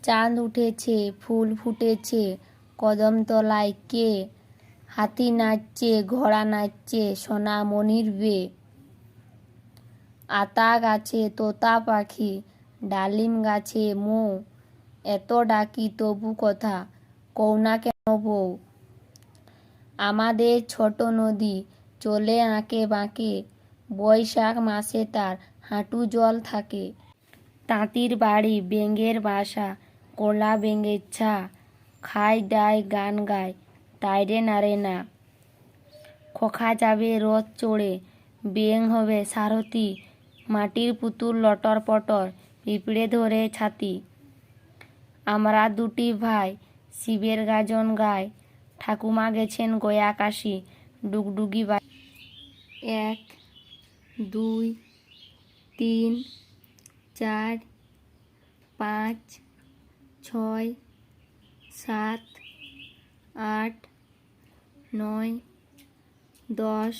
চাঁদ উঠেছে, ফুল ফুটেছে, কদমতলায় কে? হাতি নাচছে, ঘোড়া নাচছে, সোনামণির বে। আতা গাছে তোতা পাখি, ডালিম গাছে মৌ। এত ডাকি তবু কথা কও না কেন বউ? আমাদের ছোট নদী চলে আঁকে বাঁকে, বৈশাখ মাসে তার হাঁটু জল থাকে। তাঁতির বাড়ি, বেঙ্গের বাসা, কলা বেঙ্গের ছা। খায় দায় গান গায়, তাইরে নারে না। খোকা যাবে রথ চড়ে, বেং হবে সারথি। মাটির পুতুল লটর পটর, পিঁপড়ে ধরে ছাতি। আমরা দুটি ভাই শিবের গাজন গায়, ঠাকুমা গেছেন গয়া কাশি, ডুগডুগি বাই। 1 2 3 4 5 6 7 8 9 10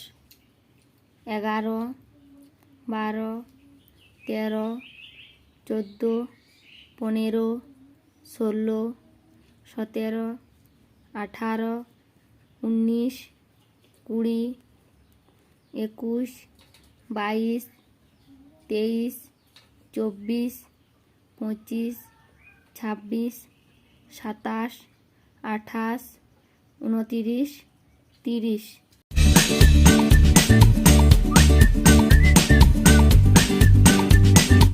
11 12 13 14 15 16 17 18 19 20 21 22 23 24 25 26 27 28 29 30।